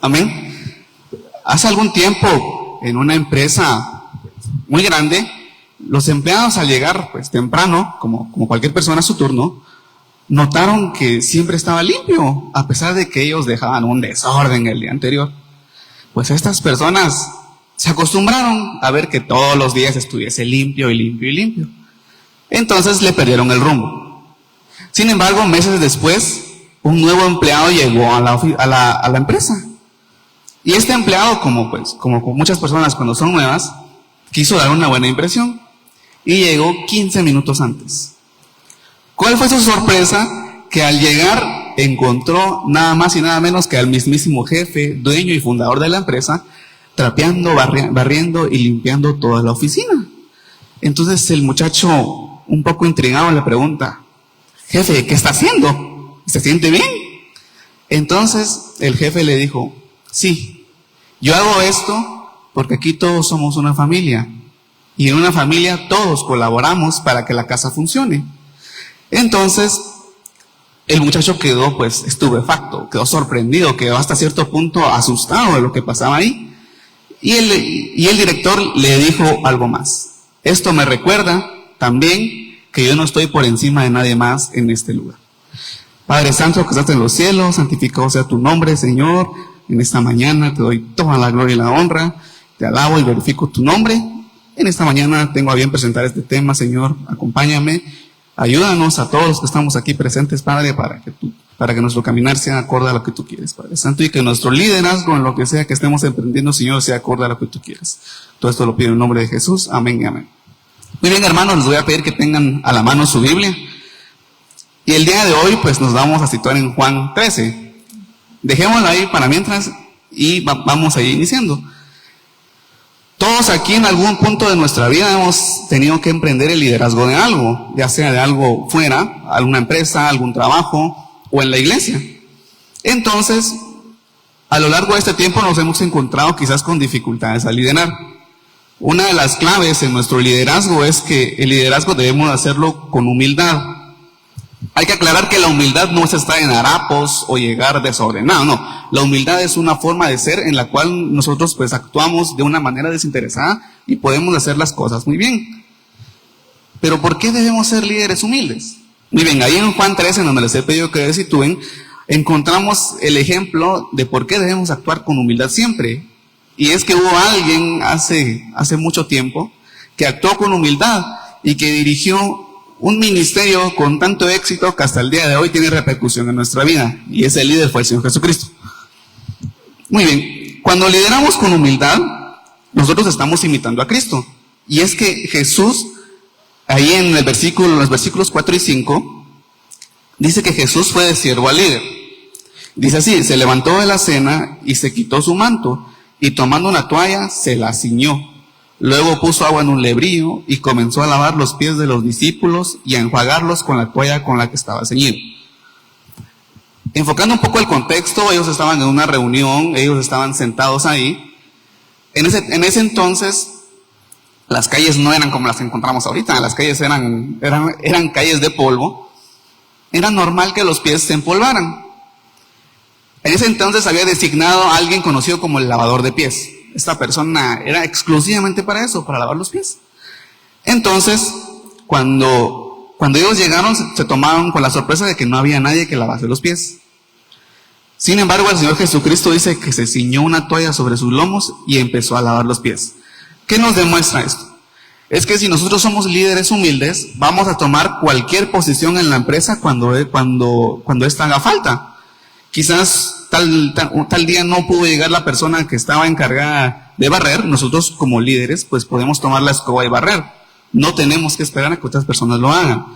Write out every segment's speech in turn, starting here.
Amén. Hace algún tiempo, en una empresa muy grande, los empleados al llegar pues temprano, como cualquier persona a su turno, notaron que siempre estaba limpio, a pesar de que ellos dejaban un desorden el día anterior. Pues estas personas se acostumbraron a ver que todos los días estuviese limpio y limpio y limpio. Entonces le perdieron el rumbo. Sin embargo, meses después, un nuevo empleado llegó a la empresa. Y este empleado, como muchas personas cuando son nuevas, quiso dar una buena impresión y llegó 15 minutos antes. ¿Cuál fue su sorpresa? Que al llegar encontró nada más y nada menos que al mismísimo jefe, dueño y fundador de la empresa, trapeando, barriendo y limpiando toda la oficina. Entonces el muchacho, un poco intrigado, le pregunta: jefe, ¿qué está haciendo? ¿Se siente bien? Entonces el jefe le dijo: sí, yo hago esto porque aquí todos somos una familia, y en una familia todos colaboramos para que la casa funcione. Entonces el muchacho quedó pues estupefacto, quedó sorprendido, quedó hasta cierto punto asustado de lo que pasaba ahí. Y el director le dijo algo más: esto me recuerda también que yo no estoy por encima de nadie más en este lugar. Padre Santo que estás en los cielos, santificado sea tu nombre, Señor. En esta mañana te doy toda la gloria y la honra, te alabo y glorifico tu nombre. En esta mañana tengo a bien presentar este tema, Señor. Acompáñame, ayúdanos a todos los que estamos aquí presentes, Padre, para que nuestro caminar sea acorde a lo que tú quieres, Padre Santo, y que nuestro liderazgo en lo que sea que estemos emprendiendo, Señor, sea acorde a lo que tú quieres. Todo esto lo pido en el nombre de Jesús. Amén y amén. Muy bien, hermanos, les voy a pedir que tengan a la mano su Biblia. Y el día de hoy, pues nos vamos a situar en Juan 13. Dejémoslo ahí para mientras y vamos a ir iniciando. Todos aquí en algún punto de nuestra vida hemos tenido que emprender el liderazgo de algo, ya sea de algo fuera, alguna empresa, algún trabajo o en la iglesia. Entonces, a lo largo de este tiempo nos hemos encontrado quizás con dificultades al liderar. Una de las claves en nuestro liderazgo es que el liderazgo debemos hacerlo con humildad. Hay que aclarar que la humildad no es estar en harapos o llegar desordenado, no. La humildad es una forma de ser en la cual nosotros pues actuamos de una manera desinteresada y podemos hacer las cosas muy bien. Pero ¿por qué debemos ser líderes humildes? Muy bien, ahí en Juan 13, en donde les he pedido que sitúen, encontramos el ejemplo de por qué debemos actuar con humildad siempre. Y es que hubo alguien hace mucho tiempo que actuó con humildad y que dirigió un ministerio con tanto éxito que hasta el día de hoy tiene repercusión en nuestra vida. Y ese líder fue el Señor Jesucristo. Muy bien, cuando lideramos con humildad, nosotros estamos imitando a Cristo. Y es que Jesús, ahí en los versículos 4 y 5, dice que Jesús fue de siervo a líder. Dice así: se levantó de la cena y se quitó su manto, y tomando una toalla se la ciñó. Luego puso agua en un lebrillo y comenzó a lavar los pies de los discípulos y a enjuagarlos con la toalla con la que estaba ceñido. Enfocando un poco el contexto, ellos estaban en una reunión, ellos estaban sentados ahí. En ese entonces, las calles no eran como las encontramos ahorita, las calles eran calles de polvo. Era normal que los pies se empolvaran. En ese entonces había designado a alguien conocido como el lavador de pies. Esta persona era exclusivamente para eso, para lavar los pies. Entonces, cuando ellos llegaron, se tomaron con la sorpresa de que no había nadie que lavase los pies. Sin embargo, el Señor Jesucristo dice que se ciñó una toalla sobre sus lomos y empezó a lavar los pies. ¿Qué nos demuestra esto? Es que si nosotros somos líderes humildes, vamos a tomar cualquier posición en la empresa cuando esta haga falta. Quizás tal día no pudo llegar la persona que estaba encargada de barrer. Nosotros como líderes pues podemos tomar la escoba y barrer. No tenemos que esperar a que otras personas lo hagan.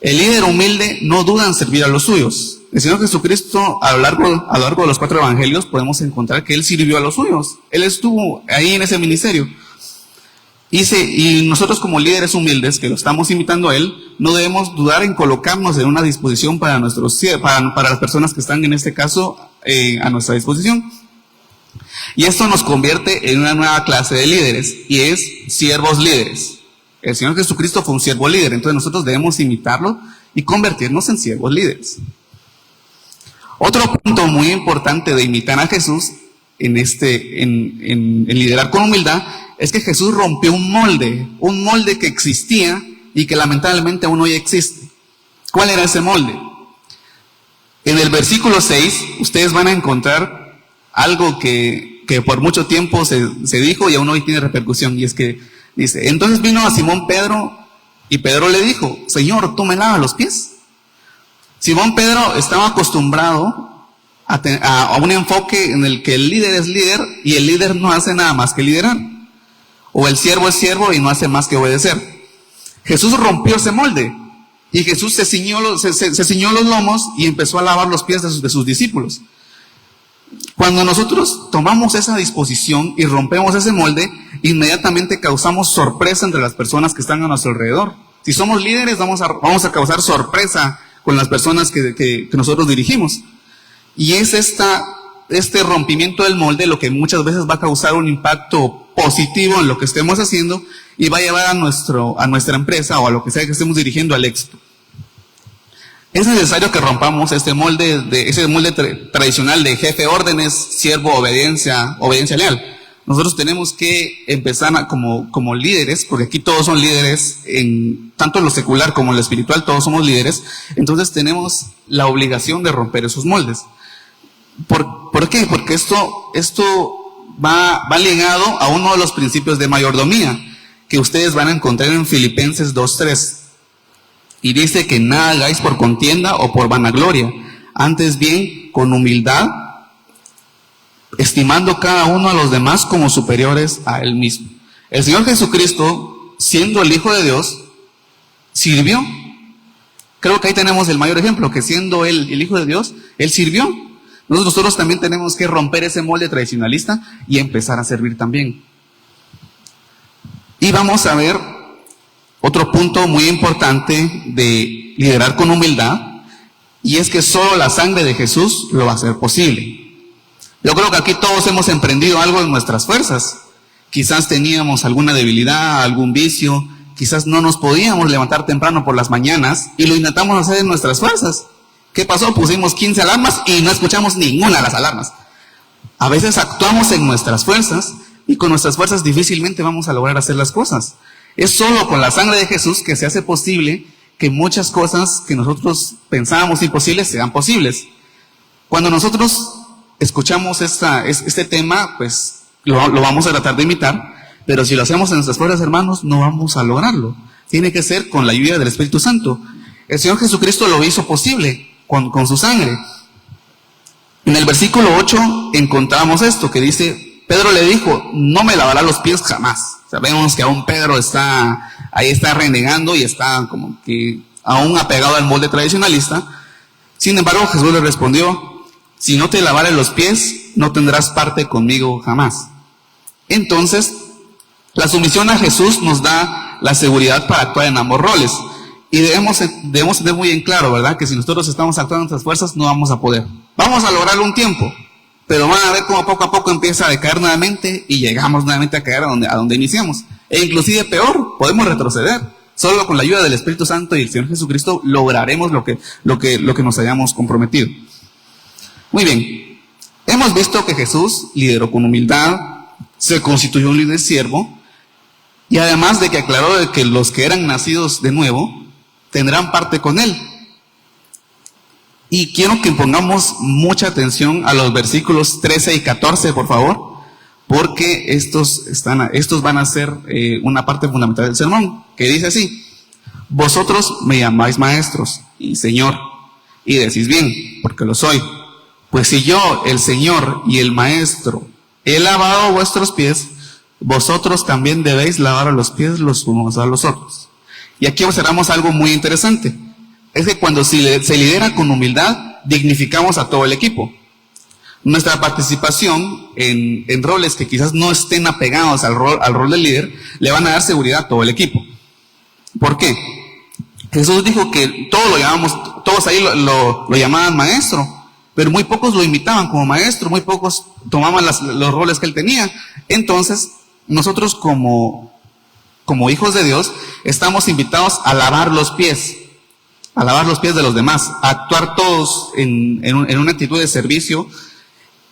El líder humilde no duda en servir a los suyos. El Señor Jesucristo a lo largo de los 4 evangelios podemos encontrar que Él sirvió a los suyos. Él estuvo ahí en ese ministerio. Y nosotros como líderes humildes que lo estamos imitando a Él, no debemos dudar en colocarnos en una disposición para las personas que están en este caso a nuestra disposición. Y esto nos convierte en una nueva clase de líderes, y es siervos líderes. El Señor Jesucristo fue un siervo líder, entonces nosotros debemos imitarlo y convertirnos en siervos líderes. Otro punto muy importante de imitar a Jesús en liderar con humildad, es que Jesús rompió un molde que existía y que lamentablemente aún hoy existe. ¿Cuál era ese molde? En el versículo 6, ustedes van a encontrar algo que por mucho tiempo se dijo y aún hoy tiene repercusión, y es que dice: entonces vino a Simón Pedro, y Pedro le dijo: Señor, ¿tú me lavas los pies? Simón Pedro estaba acostumbrado a un enfoque en el que el líder es líder y el líder no hace nada más que liderar, o el siervo es siervo y no hace más que obedecer. Jesús rompió ese molde y Jesús se ciñó los lomos y empezó a lavar los pies de sus discípulos. Cuando nosotros tomamos esa disposición y rompemos ese molde, inmediatamente causamos sorpresa entre las personas que están a nuestro alrededor. Si somos líderes, vamos a causar sorpresa con las personas que nosotros dirigimos. Y es este rompimiento del molde lo que muchas veces va a causar un impacto positivo en lo que estemos haciendo y va a llevar a nuestra empresa o a lo que sea que estemos dirigiendo al éxito. Es necesario que rompamos ese molde tradicional de jefe órdenes, siervo obediencia leal. Nosotros tenemos que empezar como líderes, porque aquí todos son líderes, tanto en lo secular como en lo espiritual, todos somos líderes. Entonces tenemos la obligación de romper esos moldes. ¿Por qué? Porque esto va ligado a uno de los principios de mayordomía que ustedes van a encontrar en Filipenses 2:3. Y dice que nada hagáis por contienda o por vanagloria, antes bien con humildad, estimando cada uno a los demás como superiores a él mismo. El Señor Jesucristo, siendo el Hijo de Dios, sirvió. Creo que ahí tenemos el mayor ejemplo, que siendo Él el Hijo de Dios, Él sirvió. Nosotros también tenemos que romper ese molde tradicionalista y empezar a servir también. Y vamos a ver otro punto muy importante de liderar con humildad, y es que solo la sangre de Jesús lo va a hacer posible. Yo creo que aquí todos hemos emprendido algo en nuestras fuerzas. Quizás teníamos alguna debilidad, algún vicio, quizás no nos podíamos levantar temprano por las mañanas y lo intentamos hacer en nuestras fuerzas. ¿Qué pasó? Pusimos 15 alarmas y no escuchamos ninguna de las alarmas. A veces actuamos en nuestras fuerzas y con nuestras fuerzas difícilmente vamos a lograr hacer las cosas. Es solo con la sangre de Jesús que se hace posible que muchas cosas que nosotros pensábamos imposibles sean posibles. Cuando nosotros escuchamos este tema, pues lo vamos a tratar de imitar, pero si lo hacemos en nuestras fuerzas, hermanos, no vamos a lograrlo. Tiene que ser con la ayuda del Espíritu Santo. El Señor Jesucristo lo hizo posible con su sangre. En el versículo 8 encontramos esto que dice: Pedro le dijo: no me lavará los pies jamás. Sabemos que aún Pedro está renegando y está como que aún apegado al molde tradicionalista. Sin embargo, Jesús le respondió: si no te lavare los pies, no tendrás parte conmigo jamás. Entonces, la sumisión a Jesús nos da la seguridad para actuar en ambos roles. Y debemos tener muy en claro, ¿verdad?, que si nosotros estamos actuando en nuestras fuerzas, no vamos a poder. Vamos a lograrlo un tiempo, pero van a ver cómo poco a poco empieza a decaer nuevamente y llegamos nuevamente a caer a donde iniciamos. E inclusive peor, podemos retroceder. Solo con la ayuda del Espíritu Santo y el Señor Jesucristo lograremos lo que nos hayamos comprometido. Muy bien, hemos visto que Jesús lideró con humildad, se constituyó un líder siervo, y además de que aclaró de que los que eran nacidos de nuevo tendrán parte con Él. Y quiero que pongamos mucha atención a los versículos 13 y 14, por favor, porque estos van a ser una parte fundamental del sermón, que dice así: vosotros me llamáis maestros y Señor, y decís bien, porque lo soy. Pues si yo, el Señor y el Maestro, he lavado vuestros pies, vosotros también debéis lavar los pies los unos a los otros. Y aquí observamos algo muy interesante. Es que cuando se lidera con humildad, dignificamos a todo el equipo. Nuestra participación en roles que quizás no estén apegados al rol del líder, le van a dar seguridad a todo el equipo. ¿Por qué? Jesús dijo que todos ahí lo llamaban maestro, pero muy pocos lo imitaban como maestro, muy pocos tomaban los roles que él tenía. Entonces, nosotros como hijos de Dios, estamos invitados a lavar los pies de los demás, a actuar todos en una actitud de servicio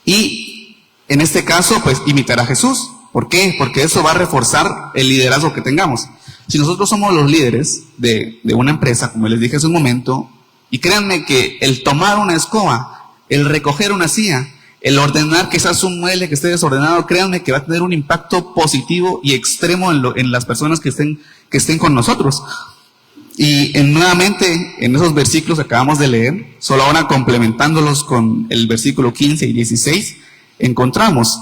y En este caso, pues imitar a Jesús. ¿Por qué? Porque eso va a reforzar el liderazgo que tengamos. Si nosotros somos los líderes de una empresa, como les dije hace un momento, y créanme que el tomar una escoba, el recoger una silla, el ordenar quizás un mueble que esté desordenado, créanme que va a tener un impacto positivo y extremo en las personas que estén con nosotros. Y nuevamente, en esos versículos que acabamos de leer, solo ahora complementándolos con el versículo 15 y 16, encontramos: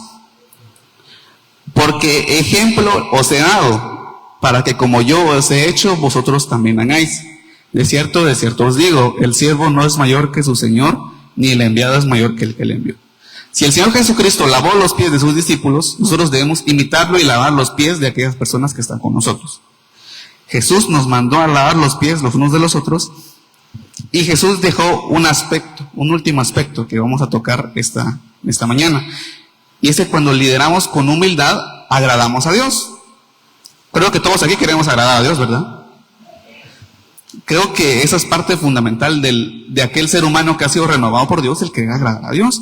porque ejemplo os he dado, para que como yo os he hecho, vosotros también hagáis. De cierto os digo, el siervo no es mayor que su Señor, ni el enviado es mayor que el que le envió. Si el Señor Jesucristo lavó los pies de sus discípulos, nosotros debemos imitarlo y lavar los pies de aquellas personas que están con nosotros. Jesús nos mandó a lavar los pies los unos de los otros, y Jesús dejó un último aspecto que vamos a tocar esta mañana. Y es que cuando lideramos con humildad, agradamos a Dios. Creo que todos aquí queremos agradar a Dios, ¿verdad? Creo que esa es parte fundamental de aquel ser humano que ha sido renovado por Dios, el que agrada a Dios.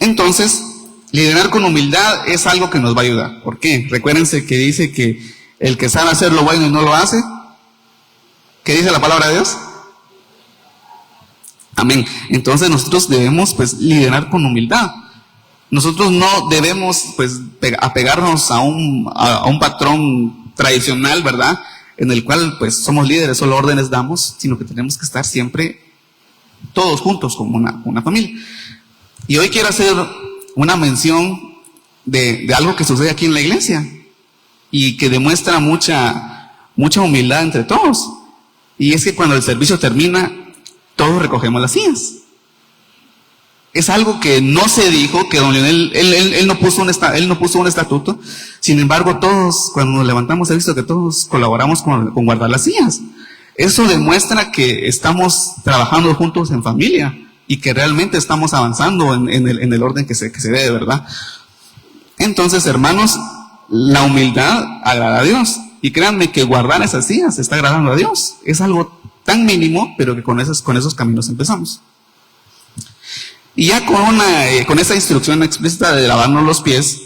Entonces, liderar con humildad es algo que nos va a ayudar. ¿Por qué? Recuérdense que dice que el que sabe hacer lo bueno y no lo hace, ¿qué dice la palabra de Dios? Amén. Entonces nosotros debemos liderar con humildad. Nosotros no debemos apegarnos a un patrón tradicional, ¿verdad? En el cual somos líderes, solo órdenes damos, sino que tenemos que estar siempre todos juntos como una familia. Y hoy quiero hacer una mención de algo que sucede aquí en la iglesia y que demuestra mucha humildad entre todos. Y es que cuando el servicio termina, todos recogemos las sillas. Es algo que no se dijo, que don Leonel, él no puso un estatuto. Sin embargo, todos, cuando nos levantamos, he visto que todos colaboramos con guardar las sillas. Eso demuestra que estamos trabajando juntos en familia y que realmente estamos avanzando en el orden que se debe, ¿verdad? Entonces, hermanos, la humildad agrada a Dios. Y créanme que guardar esas sillas está agradando a Dios. Es algo tan mínimo, pero que con esos caminos empezamos. Y ya con esa instrucción explícita de lavarnos los pies,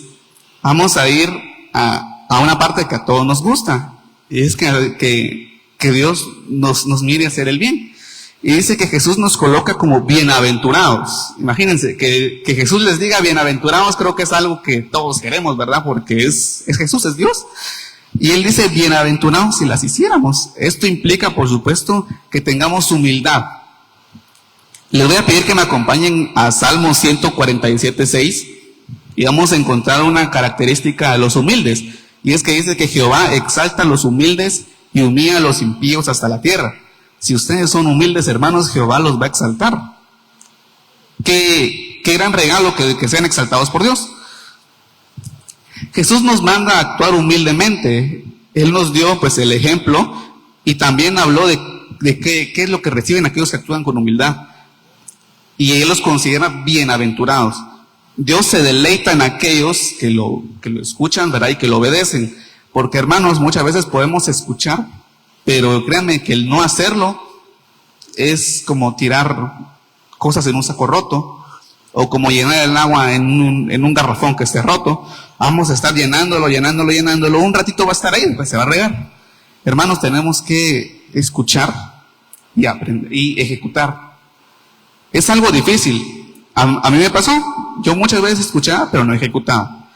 vamos a ir a una parte que a todos nos gusta. Y es que Dios nos mire a hacer el bien. Y dice que Jesús nos coloca como bienaventurados. Imagínense, que Jesús les diga bienaventurados, creo que es algo que todos queremos, ¿verdad? Porque es Jesús, es Dios. Y Él dice bienaventurados si las hiciéramos. Esto implica, por supuesto, que tengamos humildad. Les voy a pedir que me acompañen a Salmo 147:6 y vamos a encontrar una característica de los humildes. Y es que dice que Jehová exalta a los humildes y humilla a los impíos hasta la tierra. Si ustedes son humildes, hermanos, Jehová los va a exaltar. Qué gran regalo que sean exaltados por Dios. Jesús nos manda a actuar humildemente. Él nos dio el ejemplo y también habló de qué es lo que reciben aquellos que actúan con humildad. Y Él los considera bienaventurados. Dios se deleita en aquellos que lo escuchan, ¿verdad? Y que lo obedecen. Porque, hermanos, muchas veces podemos escuchar, pero créanme que el no hacerlo es como tirar cosas en un saco roto, o como llenar el agua en un garrafón que esté roto. Vamos a estar llenándolo, un ratito va a estar ahí, pues se va a regar. Hermanos, tenemos que escuchar y aprender y ejecutar. Es algo difícil. A mí me pasó. Yo muchas veces escuchaba, pero no ejecutaba.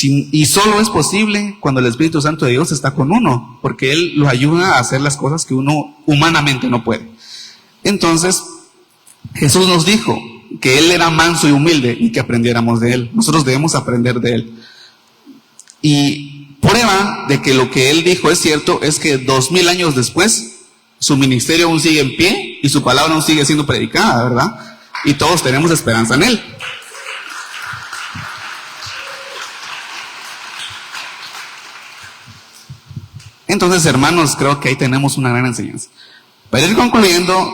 Y solo es posible cuando el Espíritu Santo de Dios está con uno, porque Él lo ayuda a hacer las cosas que uno humanamente no puede. Entonces, Jesús nos dijo que Él era manso y humilde y que aprendiéramos de Él. Nosotros debemos aprender de Él. Y prueba de que lo que Él dijo es cierto es que 2000 años después, su ministerio aún sigue en pie y su palabra aún sigue siendo predicada, ¿verdad? Y todos tenemos esperanza en Él. Entonces, hermanos, creo que ahí tenemos una gran enseñanza. Para ir concluyendo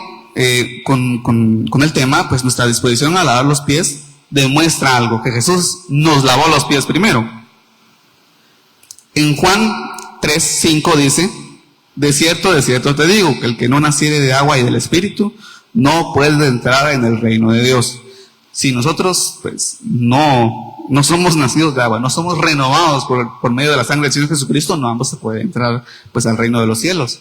con el tema, pues nuestra disposición a lavar los pies demuestra algo, que Jesús nos lavó los pies primero. En Juan 3:5 dice: de cierto te digo, que el que no naciere de agua y del Espíritu no puede entrar en el reino de Dios. Si nosotros no no somos nacidos de agua, no somos renovados por medio de la sangre del Señor Jesucristo, no vamos a poder entrar pues al reino de los cielos.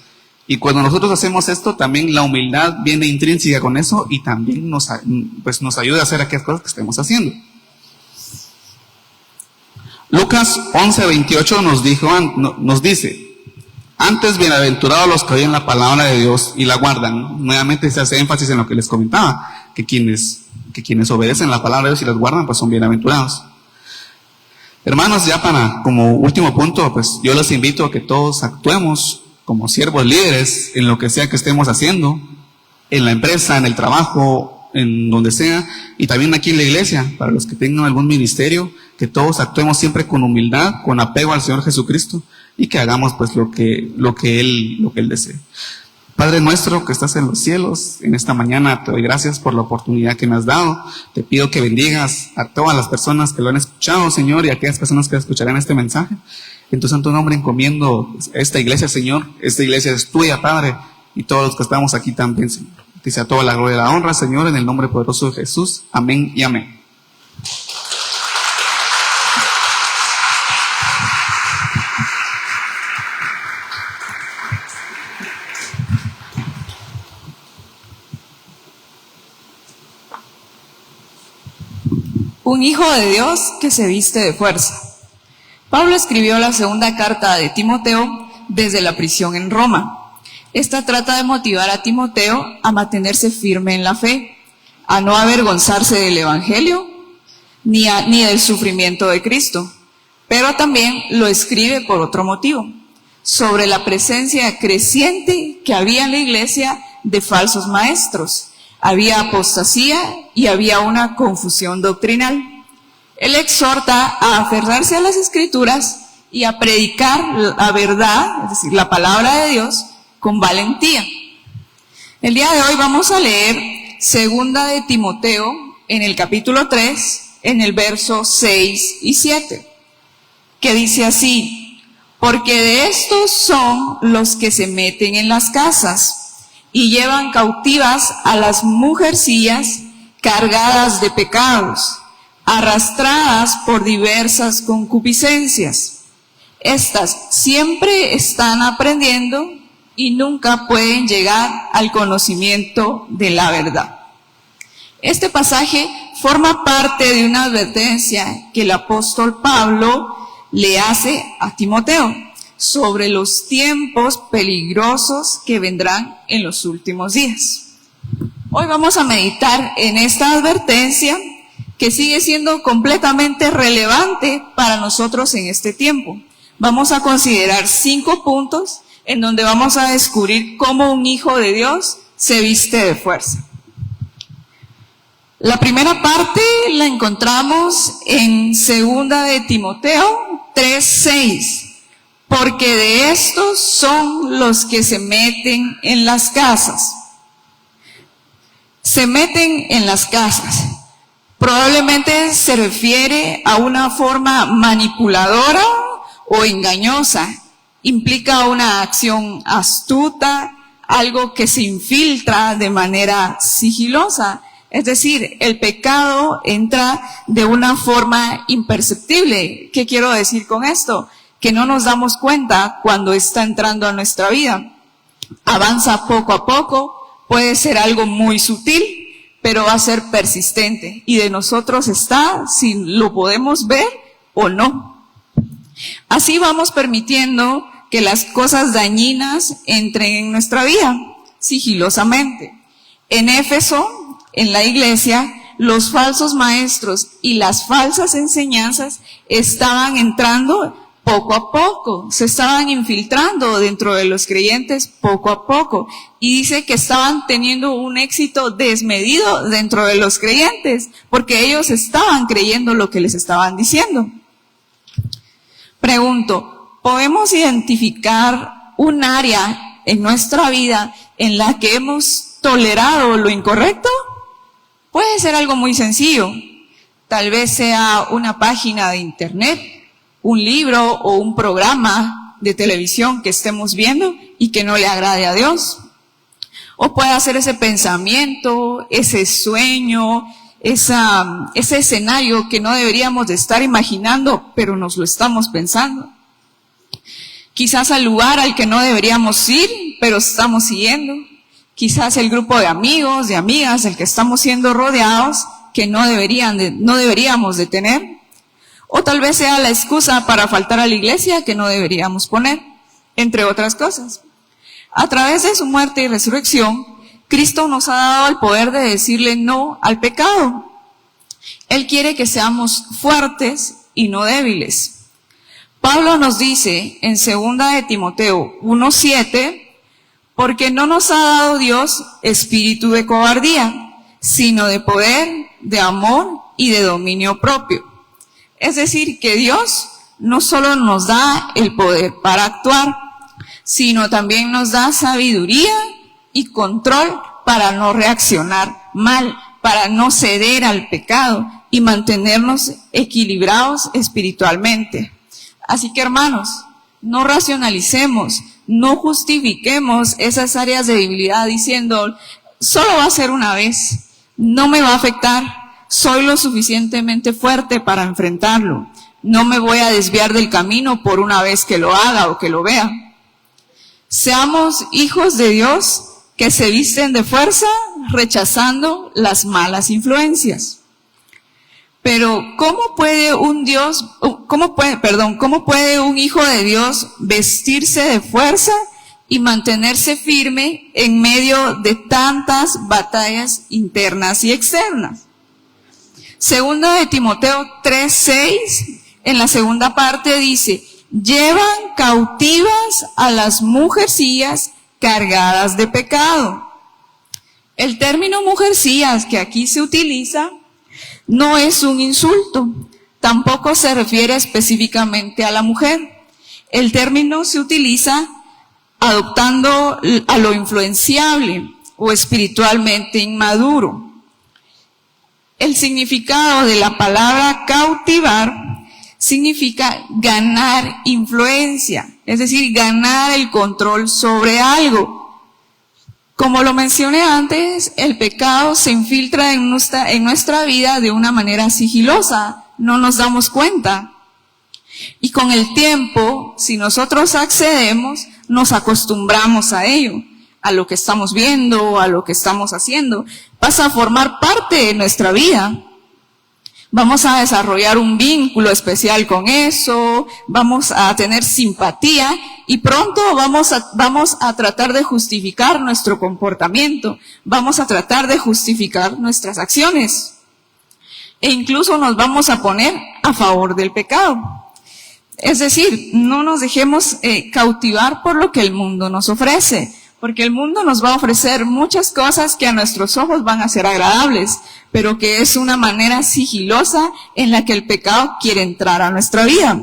Y cuando nosotros hacemos esto, también la humildad viene intrínseca con eso y también nos ayuda a hacer aquellas cosas que estemos haciendo. Lucas 11:28 nos dice: antes, bienaventurados los que oyen la palabra de Dios y la guardan. Nuevamente se hace énfasis en lo que les comentaba, que quienes obedecen la palabra de Dios y las guardan, pues son bienaventurados. Hermanos, ya como último punto, pues yo los invito a que todos actuemos como siervos líderes en lo que sea que estemos haciendo, en la empresa, en el trabajo, en donde sea, y también aquí en la iglesia, para los que tengan algún ministerio, que todos actuemos siempre con humildad, con apego al Señor Jesucristo, y que hagamos pues lo que Él desee. Padre nuestro que estás en los cielos, en esta mañana te doy gracias por la oportunidad que me has dado. Te pido que bendigas a todas las personas que lo han escuchado, Señor, y a aquellas personas que escucharán este mensaje. En tu santo nombre encomiendo esta iglesia, Señor. Esta iglesia es tuya, Padre, y todos los que estamos aquí también, Señor. Te sea toda la gloria y la honra, Señor, en el nombre poderoso de Jesús. Amén y amén. Un hijo de Dios que se viste de fuerza. Pablo escribió la segunda carta de Timoteo desde la prisión en Roma. Esta trata de motivar a Timoteo a mantenerse firme en la fe, a no avergonzarse del Evangelio ni del sufrimiento de Cristo. Pero también lo escribe por otro motivo, sobre la presencia creciente que había en la iglesia de falsos maestros. Había apostasía y había una confusión doctrinal. Él exhorta a aferrarse a las Escrituras y a predicar la verdad, es decir, la palabra de Dios, con valentía. El día de hoy vamos a leer segunda de Timoteo en el capítulo 3, en el verso 6 y 7, que dice así: porque de estos son los que se meten en las casas y llevan cautivas a las mujercillas cargadas de pecados, arrastradas por diversas concupiscencias. Estas siempre están aprendiendo y nunca pueden llegar al conocimiento de la verdad. Este pasaje forma parte de una advertencia que el apóstol Pablo le hace a Timoteo sobre los tiempos peligrosos que vendrán en los últimos días. Hoy vamos a meditar en esta advertencia que sigue siendo completamente relevante para nosotros en este tiempo. Vamos a considerar 5 puntos en donde vamos a descubrir cómo un hijo de Dios se viste de fuerza. La primera parte la encontramos en segunda de Timoteo 3:6. Porque de estos son los que se meten en las casas. Se meten en las casas. Probablemente se refiere a una forma manipuladora o engañosa. Implica una acción astuta, algo que se infiltra de manera sigilosa. Es decir, el pecado entra de una forma imperceptible. ¿Qué quiero decir con esto? Que no nos damos cuenta cuando está entrando a nuestra vida. Avanza poco a poco, puede ser algo muy sutil, pero va a ser persistente. Y de nosotros está si lo podemos ver o no. Así vamos permitiendo que las cosas dañinas entren en nuestra vida, sigilosamente. En Éfeso, en la iglesia, los falsos maestros y las falsas enseñanzas estaban entrando poco a poco, se estaban infiltrando dentro de los creyentes poco a poco, y dice que estaban teniendo un éxito desmedido dentro de los creyentes, porque ellos estaban creyendo lo que les estaban diciendo. Pregunto, ¿podemos identificar un área en nuestra vida en la que hemos tolerado lo incorrecto? Puede ser algo muy sencillo, tal vez sea una página de internet, un libro o un programa de televisión que estemos viendo y que no le agrade a Dios. O puede ser ese pensamiento, ese sueño, ese escenario que no deberíamos de estar imaginando, pero nos lo estamos pensando. Quizás al lugar al que no deberíamos ir, pero estamos siguiendo. Quizás el grupo de amigos, de amigas, del que estamos siendo rodeados, que no deberíamos de tener. O tal vez sea la excusa para faltar a la iglesia que no deberíamos poner, entre otras cosas. A través de su muerte y resurrección, Cristo nos ha dado el poder de decirle no al pecado. Él quiere que seamos fuertes y no débiles. Pablo nos dice en 2 de Timoteo 1:7, porque no nos ha dado Dios espíritu de cobardía, sino de poder, de amor y de dominio propio. Es decir, que Dios no solo nos da el poder para actuar, sino también nos da sabiduría y control para no reaccionar mal, para no ceder al pecado y mantenernos equilibrados espiritualmente. Así que, hermanos, no racionalicemos, no justifiquemos esas áreas de debilidad diciendo, solo va a ser una vez, no me va a afectar, soy lo suficientemente fuerte para enfrentarlo, no me voy a desviar del camino por una vez que lo haga o que lo vea. Seamos hijos de Dios que se visten de fuerza rechazando las malas influencias. Pero ¿cómo puede un hijo de Dios vestirse de fuerza y mantenerse firme en medio de tantas batallas internas y externas? 2 de Timoteo 3:6, en la segunda parte dice, llevan cautivas a las mujercillas cargadas de pecado. El término mujercillas que aquí se utiliza no es un insulto, tampoco se refiere específicamente a la mujer. El término se utiliza adoptando a lo influenciable o espiritualmente inmaduro. El significado de la palabra cautivar significa ganar influencia, es decir, ganar el control sobre algo. Como lo mencioné antes, el pecado se infiltra en nuestra vida de una manera sigilosa, no nos damos cuenta. Y con el tiempo, si nosotros accedemos, nos acostumbramos a ello, a lo que estamos viendo, a lo que estamos haciendo. Pasa a formar parte de nuestra vida. Vamos a desarrollar un vínculo especial con eso, vamos a tener simpatía y pronto vamos a tratar de justificar nuestro comportamiento, vamos a tratar de justificar nuestras acciones e incluso nos vamos a poner a favor del pecado. Es decir, no nos dejemos cautivar por lo que el mundo nos ofrece, porque el mundo nos va a ofrecer muchas cosas que a nuestros ojos van a ser agradables, pero que es una manera sigilosa en la que el pecado quiere entrar a nuestra vida.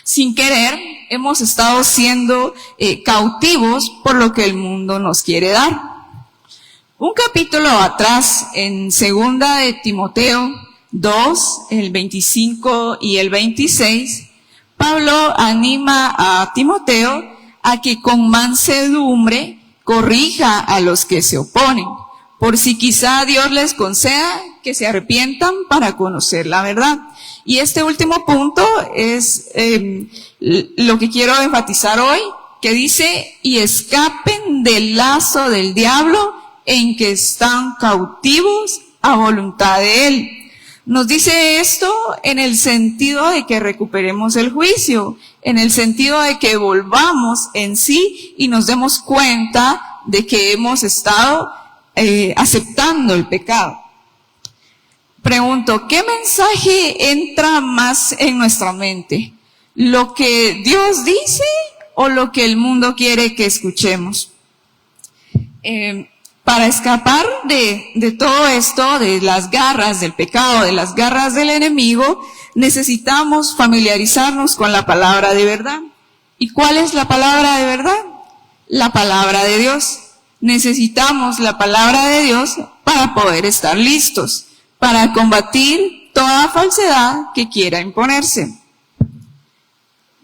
Sin querer, hemos estado siendo cautivos por lo que el mundo nos quiere dar. Un capítulo atrás, en 2 de Timoteo 2, el 25 y el 26, Pablo anima a Timoteo a que con mansedumbre corrija a los que se oponen, por si quizá Dios les conceda que se arrepientan para conocer la verdad. Y este último punto es lo que quiero enfatizar hoy, que dice, y escapen del lazo del diablo en que están cautivos a voluntad de él. Nos dice esto en el sentido de que recuperemos el juicio, en el sentido de que volvamos en sí y nos demos cuenta de que hemos estado aceptando el pecado. Pregunto, ¿qué mensaje entra más en nuestra mente? ¿Lo que Dios dice o lo que el mundo quiere que escuchemos? Para escapar de todo esto, de las garras del pecado, de las garras del enemigo, necesitamos familiarizarnos con la palabra de verdad. ¿Y cuál es la palabra de verdad? La palabra de Dios. Necesitamos la palabra de Dios para poder estar listos, para combatir toda falsedad que quiera imponerse.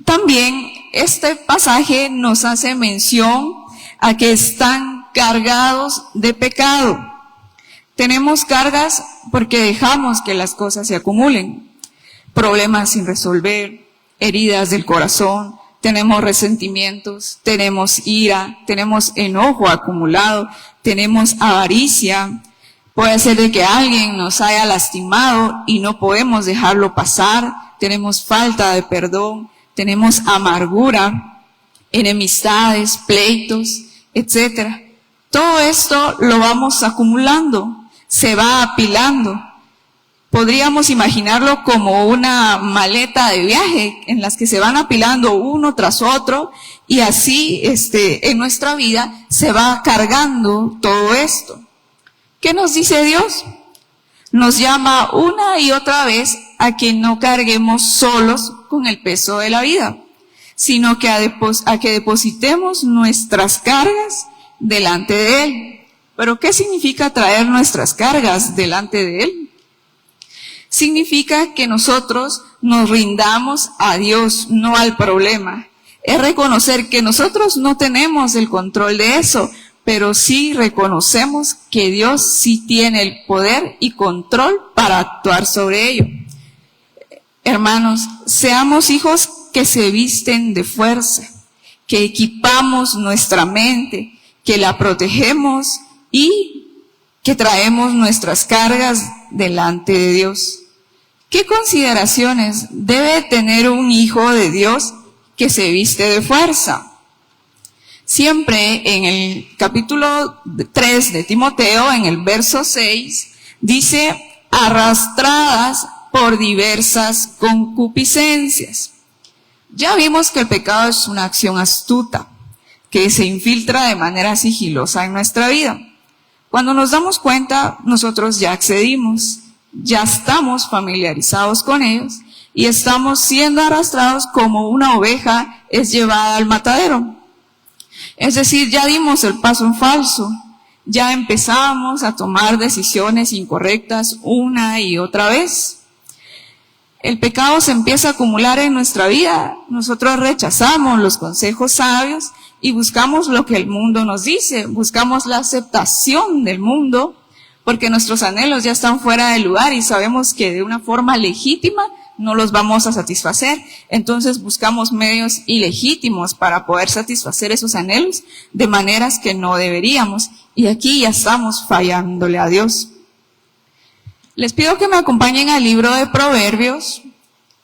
También este pasaje nos hace mención a que están cargados de pecado. Tenemos cargas porque dejamos que las cosas se acumulen. Problemas sin resolver, heridas del corazón, tenemos resentimientos, tenemos ira, tenemos enojo acumulado, tenemos avaricia. Puede ser de que alguien nos haya lastimado y no podemos dejarlo pasar. Tenemos falta de perdón, tenemos amargura, enemistades, pleitos, etc. Todo esto lo vamos acumulando, se va apilando. Podríamos imaginarlo como una maleta de viaje en las que se van apilando uno tras otro y así en nuestra vida se va cargando todo esto. ¿Qué nos dice Dios? Nos llama una y otra vez a que no carguemos solos con el peso de la vida, sino que a que depositemos nuestras cargas delante de Él. ¿Pero qué significa traer nuestras cargas delante de Él? Significa que nosotros nos rindamos a Dios, no al problema. Es reconocer que nosotros no tenemos el control de eso, pero sí reconocemos que Dios sí tiene el poder y control para actuar sobre ello. Hermanos, seamos hijos que se visten de fuerza, que equipamos nuestra mente, que la protegemos y que traemos nuestras cargas delante de Dios. ¿Qué consideraciones debe tener un hijo de Dios que se viste de fuerza? Siempre en el capítulo 3 de Timoteo, en el verso 6, dice, arrastradas por diversas concupiscencias. Ya vimos que el pecado es una acción astuta, que se infiltra de manera sigilosa en nuestra vida. Cuando nos damos cuenta, nosotros ya accedimos, ya estamos familiarizados con ellos y estamos siendo arrastrados como una oveja es llevada al matadero. Es decir, ya dimos el paso en falso, ya empezamos a tomar decisiones incorrectas una y otra vez. El pecado se empieza a acumular en nuestra vida, nosotros rechazamos los consejos sabios y buscamos lo que el mundo nos dice, buscamos la aceptación del mundo, porque nuestros anhelos ya están fuera de lugar y sabemos que de una forma legítima no los vamos a satisfacer. Entonces buscamos medios ilegítimos para poder satisfacer esos anhelos de maneras que no deberíamos. Y aquí ya estamos fallándole a Dios. Les pido que me acompañen al libro de Proverbios,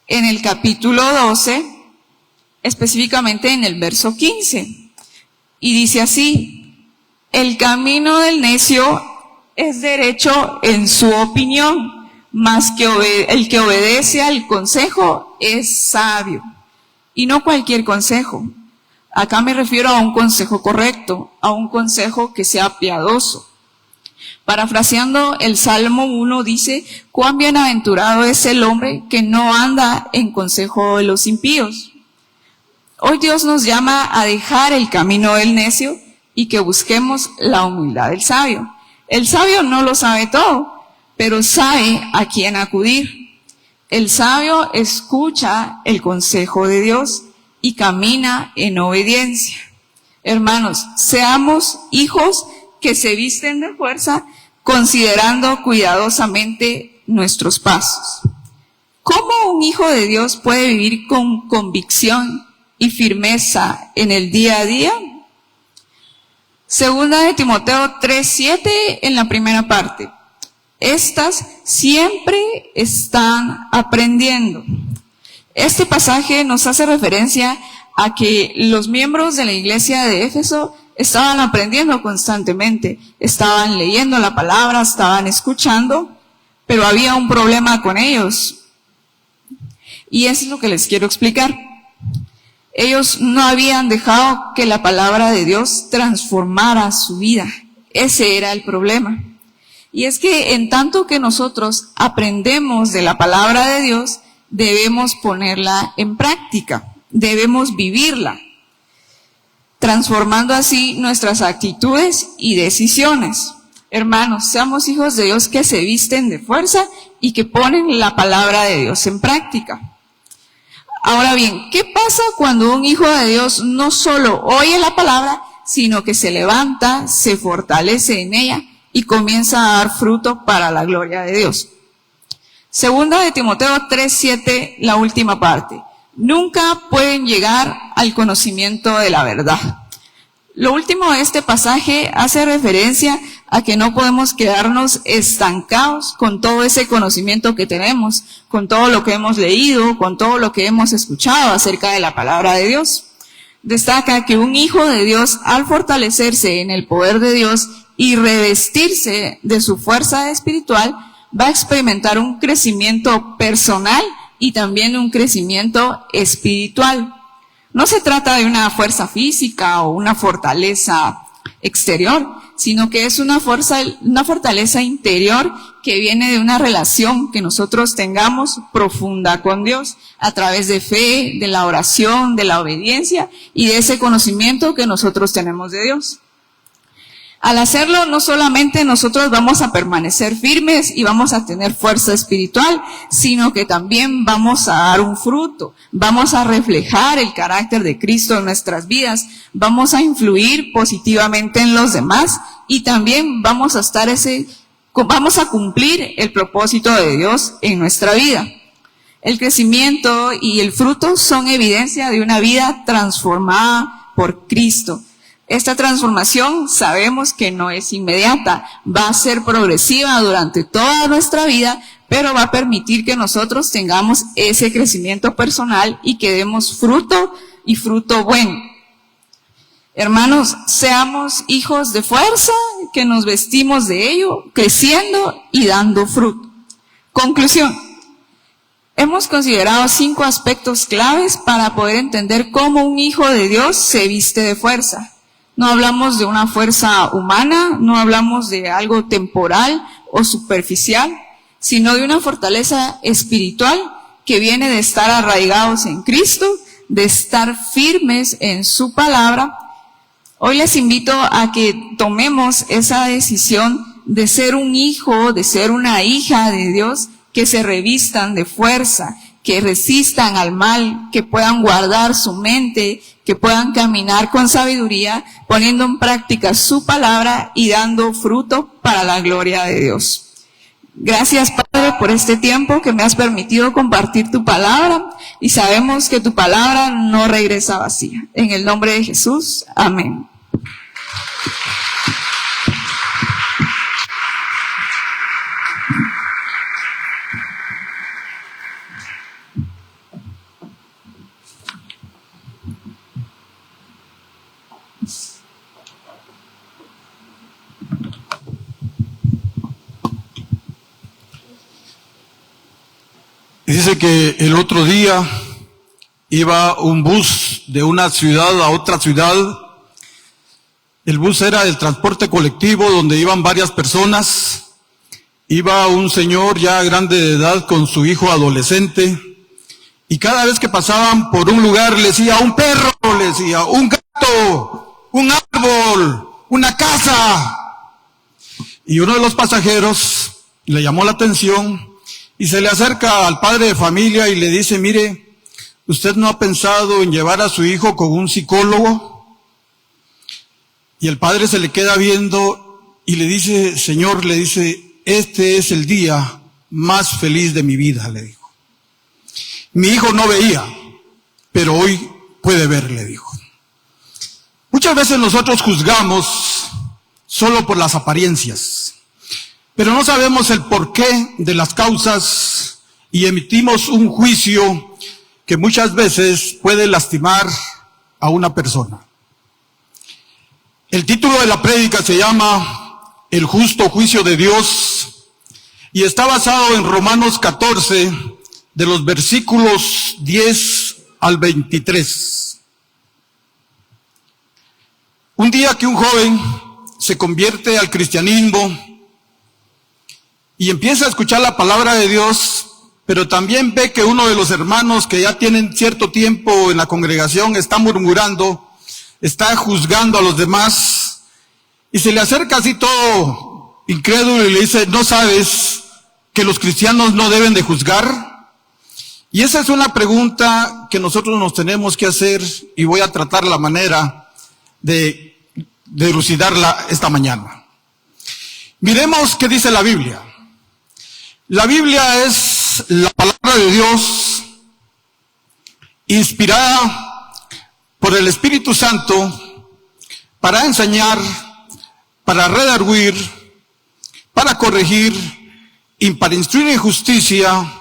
en el capítulo 12, específicamente en el verso 15. Y dice así, el camino del necio es derecho en su opinión, mas el que obedece al consejo es sabio. Y no cualquier consejo. Acá me refiero a un consejo correcto, a un consejo que sea piadoso. Parafraseando el Salmo 1 dice, cuán bienaventurado es el hombre que no anda en consejo de los impíos. Hoy Dios nos llama a dejar el camino del necio y que busquemos la humildad del sabio. El sabio no lo sabe todo, pero sabe a quién acudir. El sabio escucha el consejo de Dios y camina en obediencia. Hermanos, seamos hijos que se visten de fuerza, considerando cuidadosamente nuestros pasos. ¿Cómo un hijo de Dios puede vivir con convicción y firmeza en el día a día? Segunda de Timoteo 3:7 en la primera parte. Estas siempre están aprendiendo. Este pasaje nos hace referencia a que los miembros de la iglesia de Éfeso estaban aprendiendo constantemente, estaban leyendo la palabra, estaban escuchando, pero había un problema con ellos. Y eso es lo que les quiero explicar. Ellos no habían dejado que la palabra de Dios transformara su vida. Ese era el problema. Y es que en tanto que nosotros aprendemos de la palabra de Dios, debemos ponerla en práctica, debemos vivirla, transformando así nuestras actitudes y decisiones. Hermanos, seamos hijos de Dios que se visten de fuerza y que ponen la palabra de Dios en práctica. Ahora bien, ¿qué pasa cuando un hijo de Dios no solo oye la palabra, sino que se levanta, se fortalece en ella y comienza a dar fruto para la gloria de Dios. Segunda de Timoteo 3:7, la última parte. Nunca pueden llegar al conocimiento de la verdad. Lo último de este pasaje hace referencia a que no podemos quedarnos estancados con todo ese conocimiento que tenemos, con todo lo que hemos leído, con todo lo que hemos escuchado acerca de la palabra de Dios. Destaca que un hijo de Dios, al fortalecerse en el poder de Dios y revestirse de su fuerza espiritual, va a experimentar un crecimiento personal y también un crecimiento espiritual. No se trata de una fuerza física o una fortaleza exterior, sino que es una fortaleza interior que viene de una relación que nosotros tengamos profunda con Dios a través de fe, de la oración, de la obediencia y de ese conocimiento que nosotros tenemos de Dios. Al hacerlo, no solamente nosotros vamos a permanecer firmes y vamos a tener fuerza espiritual, sino que también vamos a dar un fruto, vamos a reflejar el carácter de Cristo en nuestras vidas, vamos a influir positivamente en los demás y también vamos a cumplir el propósito de Dios en nuestra vida. El crecimiento y el fruto son evidencia de una vida transformada por Cristo. Esta transformación sabemos que no es inmediata, va a ser progresiva durante toda nuestra vida, pero va a permitir que nosotros tengamos ese crecimiento personal y que demos fruto y fruto bueno. Hermanos, seamos hijos de fuerza, que nos vestimos de ello, creciendo y dando fruto. Conclusión. Hemos considerado 5 aspectos claves para poder entender cómo un hijo de Dios se viste de fuerza. No hablamos de una fuerza humana, no hablamos de algo temporal o superficial, sino de una fortaleza espiritual que viene de estar arraigados en Cristo, de estar firmes en su palabra. Hoy les invito a que tomemos esa decisión de ser un hijo, de ser una hija de Dios, que se revistan de fuerza, que resistan al mal, que puedan guardar su mente, que puedan caminar con sabiduría, poniendo en práctica su palabra y dando fruto para la gloria de Dios. Gracias, Padre, por este tiempo que me has permitido compartir tu palabra y sabemos que tu palabra no regresa vacía. En el nombre de Jesús, amén. Dice que el otro día iba un bus de una ciudad a otra ciudad. El bus era el transporte colectivo donde iban varias personas. Iba un señor ya grande de edad con su hijo adolescente. Y cada vez que pasaban por un lugar le decía un perro, le decía un gato, un árbol, una casa. Y uno de los pasajeros le llamó la atención y se le acerca al padre de familia y le dice, mire, ¿usted no ha pensado en llevar a su hijo con un psicólogo? Y el padre se le queda viendo y le dice, señor, le dice, este es el día más feliz de mi vida, le dijo. Mi hijo no veía, pero hoy puede ver, le dijo. Muchas veces nosotros juzgamos solo por las apariencias, pero no sabemos el porqué de las causas y emitimos un juicio que muchas veces puede lastimar a una persona. El título de la prédica se llama El justo juicio de Dios y está basado en Romanos 14, de los versículos 10 al 23. Un día que un joven se convierte al cristianismo y empieza a escuchar la palabra de Dios, pero también ve que uno de los hermanos que ya tienen cierto tiempo en la congregación está murmurando, está juzgando a los demás, y se le acerca así todo incrédulo y le dice, ¿no sabes que los cristianos no deben de juzgar? Y esa es una pregunta que nosotros nos tenemos que hacer y voy a tratar la manera de elucidarla esta mañana. Miremos qué dice la Biblia. La Biblia es la palabra de Dios inspirada por el Espíritu Santo para enseñar, para redarguir, para corregir y para instruir en justicia,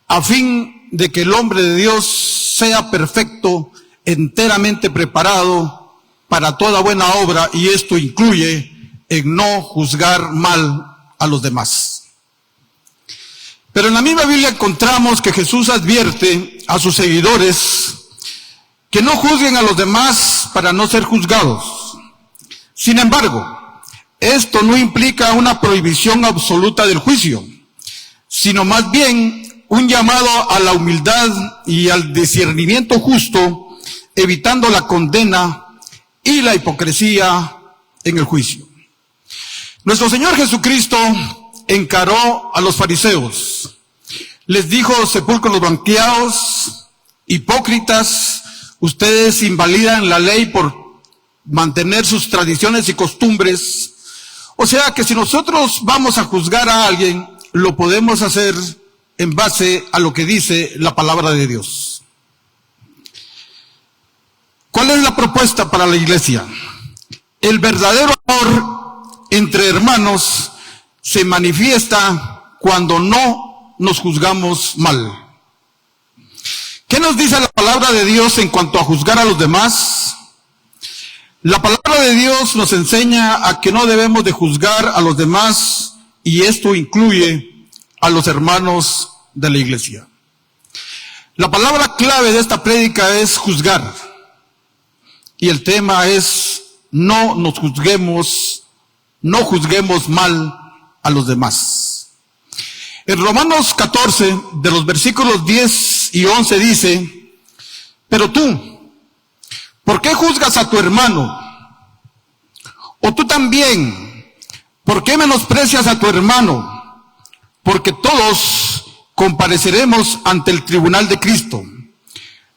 a fin de que el hombre de Dios sea perfecto, enteramente preparado para toda buena obra, y esto incluye en no juzgar mal a los demás. Pero en la misma Biblia encontramos que Jesús advierte a sus seguidores que no juzguen a los demás para no ser juzgados. Sin embargo, esto no implica una prohibición absoluta del juicio, sino más bien un llamado a la humildad y al discernimiento justo, evitando la condena y la hipocresía en el juicio. Nuestro Señor Jesucristo encaró a los fariseos. Les dijo: sepulcros blanqueados, hipócritas, ustedes invalidan la ley por mantener sus tradiciones y costumbres. O sea que si nosotros vamos a juzgar a alguien, lo podemos hacer en base a lo que dice la palabra de Dios. ¿Cuál es la propuesta para la iglesia? El verdadero amor entre hermanos se manifiesta cuando no nos juzgamos mal. ¿Qué nos dice la palabra de Dios en cuanto a juzgar a los demás? La palabra de Dios nos enseña a que no debemos de juzgar a los demás, y esto incluye a los hermanos de la iglesia. La palabra clave de esta prédica es juzgar, y el tema es: no juzguemos mal a los demás. En Romanos 14, de los versículos 10 y 11 dice: pero tú, ¿por qué juzgas a tu hermano? O tú también, ¿por qué menosprecias a tu hermano? Porque todos compareceremos ante el tribunal de Cristo.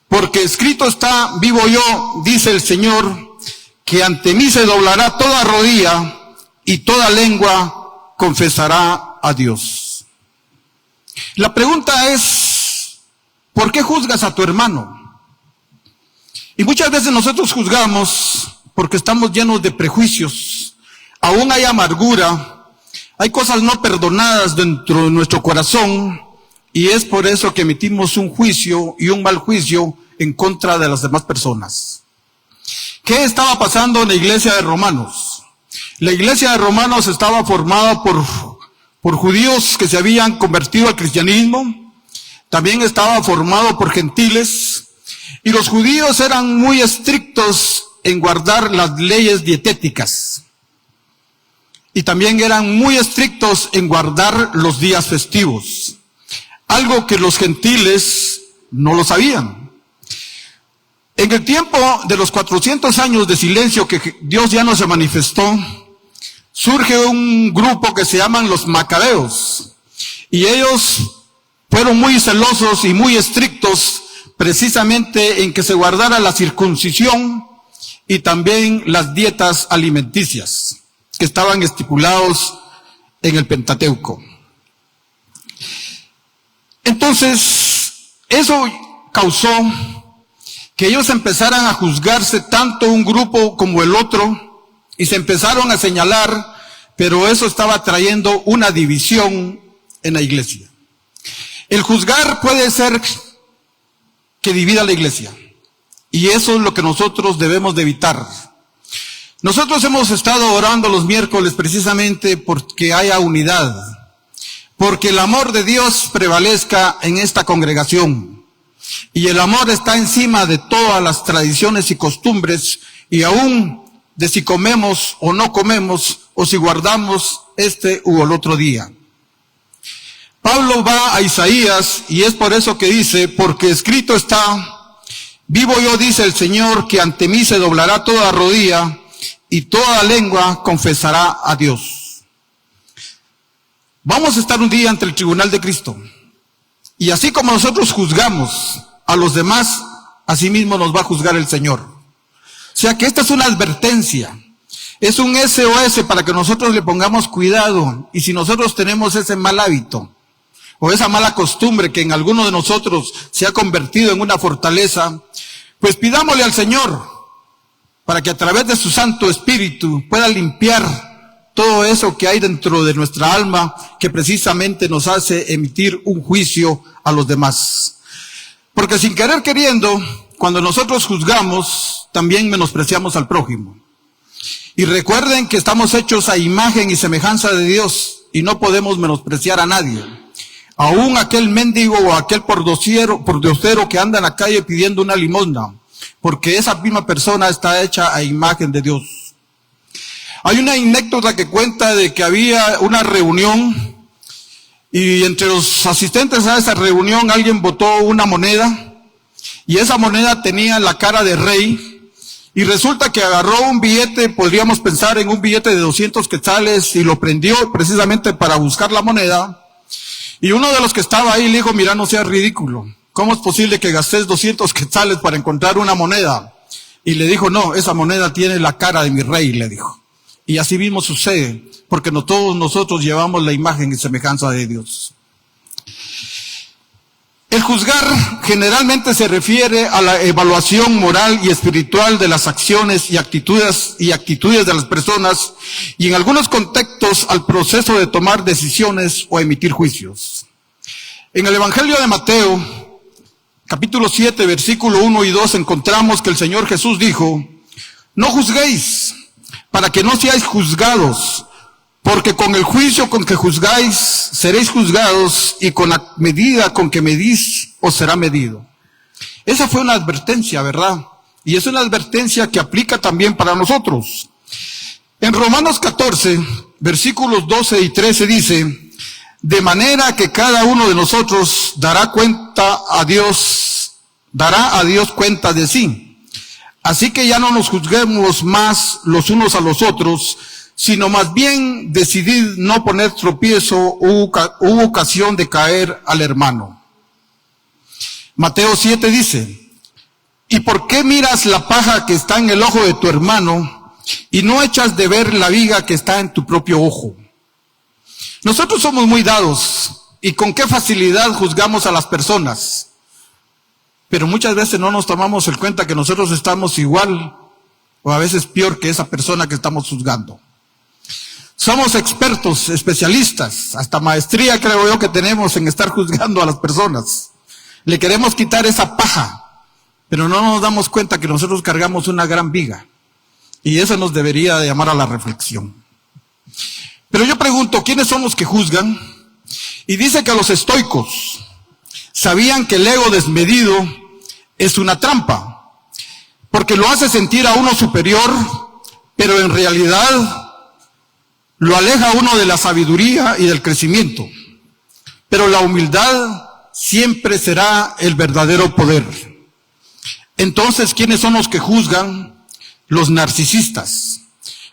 Porque escrito está: vivo yo, dice el Señor, que ante mí se doblará toda rodilla y toda lengua confesará a Dios. La pregunta es: ¿por qué juzgas a tu hermano? Y muchas veces nosotros juzgamos porque estamos llenos de prejuicios, aún hay amargura, hay cosas no perdonadas dentro de nuestro corazón, y es por eso que emitimos un juicio y un mal juicio en contra de las demás personas. ¿Qué estaba pasando en la iglesia de Romanos? La iglesia de Romanos estaba formada por judíos que se habían convertido al cristianismo, también estaba formado por gentiles, y los judíos eran muy estrictos en guardar las leyes dietéticas, y también eran muy estrictos en guardar los días festivos, algo que los gentiles no lo sabían. En el tiempo de los 400 años de silencio que Dios ya no se manifestó, surge un grupo que se llaman los macabeos, y ellos fueron muy celosos y muy estrictos precisamente en que se guardara la circuncisión y también las dietas alimenticias que estaban estipulados en el Pentateuco. Entonces, eso causó que ellos empezaran a juzgarse, tanto un grupo como el otro, y se empezaron a señalar, pero eso estaba trayendo una división en la iglesia. El juzgar puede ser que divida la iglesia, y eso es lo que nosotros debemos de evitar. Nosotros hemos estado orando los miércoles precisamente porque haya unidad, porque el amor de Dios prevalezca en esta congregación, y el amor está encima de todas las tradiciones y costumbres, y aún de si comemos o no comemos, o si guardamos este u el otro día. Pablo va a Isaías, y es por eso que dice: porque escrito está: vivo yo, dice el Señor, que ante mí se doblará toda rodilla y toda lengua confesará a Dios. Vamos a estar un día ante el tribunal de Cristo, y así como nosotros juzgamos a los demás, así mismo nos va a juzgar el Señor. O sea que esta es una advertencia, Es un SOS para que nosotros le pongamos cuidado. Y si nosotros tenemos ese mal hábito o esa mala costumbre que en alguno de nosotros se ha convertido en una fortaleza, pues pidámosle al Señor para que a través de su Santo Espíritu pueda limpiar todo eso que hay dentro de nuestra alma, que precisamente nos hace emitir un juicio a los demás. Porque sin querer queriendo, cuando nosotros juzgamos, también menospreciamos al prójimo. Y recuerden que estamos hechos a imagen y semejanza de Dios y no podemos menospreciar a nadie. Aún aquel mendigo o aquel pordiosero que anda en la calle pidiendo una limosna, porque esa misma persona está hecha a imagen de Dios. Hay una anécdota que cuenta de que había una reunión y entre los asistentes a esa reunión alguien botó una moneda y esa moneda tenía la cara de rey. Y resulta que agarró un billete, podríamos pensar en un billete de 200 quetzales, y lo prendió precisamente para buscar la moneda. Y uno de los que estaba ahí le dijo, mira, no seas ridículo. ¿Cómo es posible que gastes 200 quetzales para encontrar una moneda? Y le dijo, no, esa moneda tiene la cara de mi rey, le dijo. Y así mismo sucede, porque no todos nosotros llevamos la imagen y semejanza de Dios. El juzgar generalmente se refiere a la evaluación moral y espiritual de las acciones y actitudes de las personas, y en algunos contextos al proceso de tomar decisiones o emitir juicios. En el Evangelio de Mateo, capítulo 7, versículo 1 y 2, encontramos que el Señor Jesús dijo, no juzguéis para que no seáis juzgados, porque con el juicio con que juzgáis, seréis juzgados, y con la medida con que medís, os será medido. Esa fue una advertencia, ¿verdad? Y es una advertencia que aplica también para nosotros. En Romanos 14, versículos 12 y 13 dice, de manera que cada uno de nosotros dará a Dios cuenta de sí. Así que ya no nos juzguemos más los unos a los otros, sino más bien decidid no poner tropiezo u ocasión de caer al hermano. Mateo 7 dice, ¿y por qué miras la paja que está en el ojo de tu hermano y no echas de ver la viga que está en tu propio ojo? Nosotros somos muy dados y con qué facilidad juzgamos a las personas, pero muchas veces no nos tomamos en cuenta que nosotros estamos igual o a veces peor que esa persona que estamos juzgando. Somos expertos, especialistas, hasta maestría creo yo que tenemos en estar juzgando a las personas. Le queremos quitar esa paja, pero no nos damos cuenta que nosotros cargamos una gran viga. Y eso nos debería de llamar a la reflexión. Pero yo pregunto, ¿quiénes son los que juzgan? Y dice que los estoicos sabían que el ego desmedido es una trampa, porque lo hace sentir a uno superior, pero en realidad lo aleja a uno de la sabiduría y del crecimiento. Pero la humildad siempre será el verdadero poder. Entonces, ¿quiénes son los que juzgan? Los narcisistas.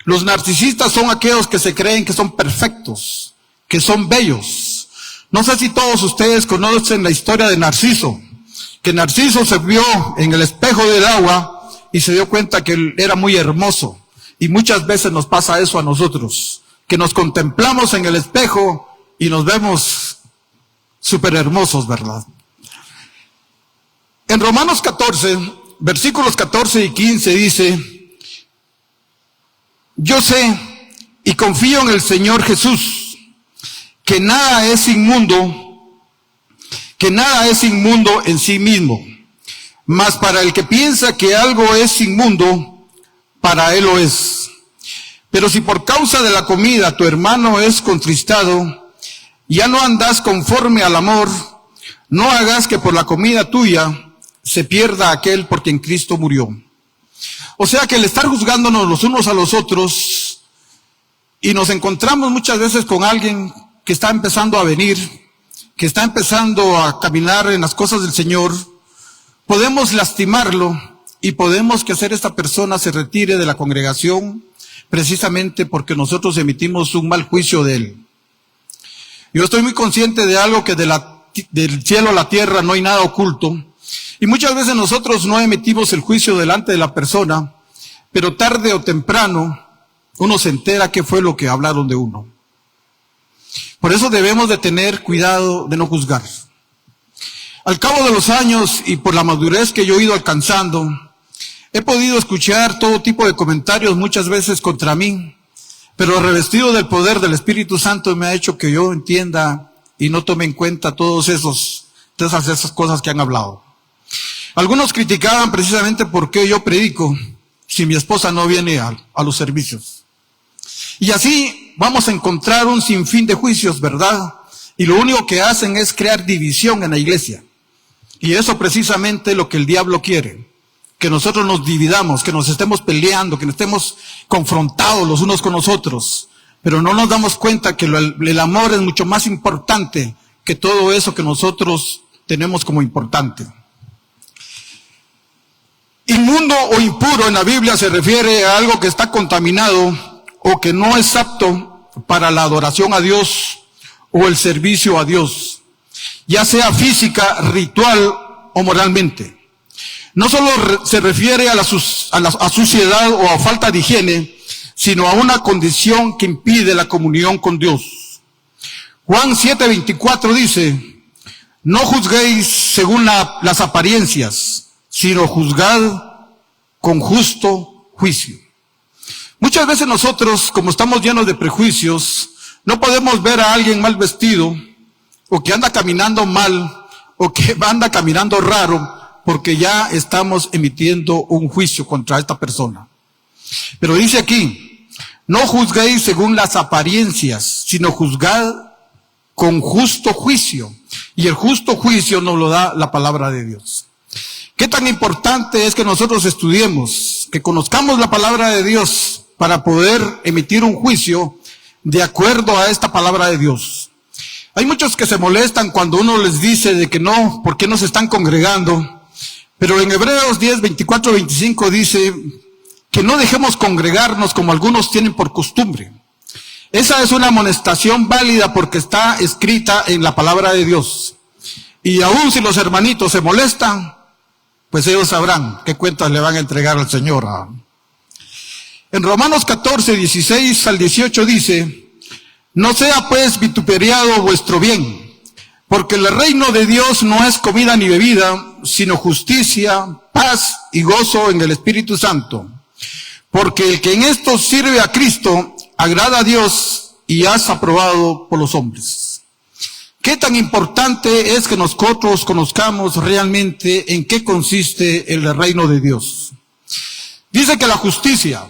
Los narcisistas son aquellos que se creen que son perfectos, que son bellos. No sé si todos ustedes conocen la historia de Narciso, que Narciso se vio en el espejo del agua y se dio cuenta que él era muy hermoso. Y muchas veces nos pasa eso a nosotros, que nos contemplamos en el espejo y nos vemos súper hermosos, ¿verdad? En Romanos 14, versículos 14 y 15 dice, yo sé y confío en el Señor Jesús, que nada es inmundo en sí mismo, mas para el que piensa que algo es inmundo, para él lo es. Pero si por causa de la comida tu hermano es contristado, ya no andas conforme al amor, no hagas que por la comida tuya se pierda aquel por quien Cristo murió. O sea que el estar juzgándonos los unos a los otros, y nos encontramos muchas veces con alguien que está empezando a venir, que está empezando a caminar en las cosas del Señor, podemos lastimarlo y podemos que hacer esta persona se retire de la congregación precisamente porque nosotros emitimos un mal juicio de él. Yo estoy muy consciente de algo que del cielo a la tierra no hay nada oculto, y muchas veces nosotros no emitimos el juicio delante de la persona, pero tarde o temprano uno se entera qué fue lo que hablaron de uno. Por eso debemos de tener cuidado de no juzgar. Al cabo de los años y por la madurez que yo he ido alcanzando, he podido escuchar todo tipo de comentarios muchas veces contra mí, pero revestido del poder del Espíritu Santo me ha hecho que yo entienda y no tome en cuenta todas esas cosas que han hablado. Algunos criticaban precisamente por qué yo predico si mi esposa no viene a los servicios. Y así vamos a encontrar un sinfín de juicios, ¿verdad? Y lo único que hacen es crear división en la iglesia. Y eso precisamente es lo que el diablo quiere. Que nosotros nos dividamos, que nos estemos peleando, que nos estemos confrontados los unos con los otros. Pero no nos damos cuenta que el amor es mucho más importante que todo eso que nosotros tenemos como importante. Inmundo o impuro en la Biblia se refiere a algo que está contaminado o que no es apto para la adoración a Dios o el servicio a Dios, ya sea física, ritual o moralmente. No solo se refiere a suciedad o a falta de higiene, sino a una condición que impide la comunión con Dios. Juan 7:24 dice, no juzguéis según las apariencias, sino juzgad con justo juicio. Muchas veces nosotros, como estamos llenos de prejuicios, no podemos ver a alguien mal vestido, o que anda caminando mal, o que anda caminando raro, porque ya estamos emitiendo un juicio contra esta persona. Pero dice aquí, no juzguéis según las apariencias, sino juzgad con justo juicio. Y el justo juicio nos lo da la palabra de Dios. ¿Qué tan importante es que nosotros estudiemos, que conozcamos la palabra de Dios para poder emitir un juicio de acuerdo a esta palabra de Dios? Hay muchos que se molestan cuando uno les dice de que no, ¿por qué no se están congregando? Pero en Hebreos 10:24-25 dice que no dejemos congregarnos como algunos tienen por costumbre. Esa es una amonestación válida porque está escrita en la palabra de Dios. Y aun si los hermanitos se molestan, pues ellos sabrán qué cuentas le van a entregar al Señor. En Romanos 14:16-18 dice, no sea pues vituperiado vuestro bien, porque el reino de Dios no es comida ni bebida, sino justicia, paz y gozo en el Espíritu Santo. Porque el que en esto sirve a Cristo, agrada a Dios y es aprobado por los hombres. ¿Qué tan importante es que nosotros conozcamos realmente en qué consiste el reino de Dios? Dice que la justicia,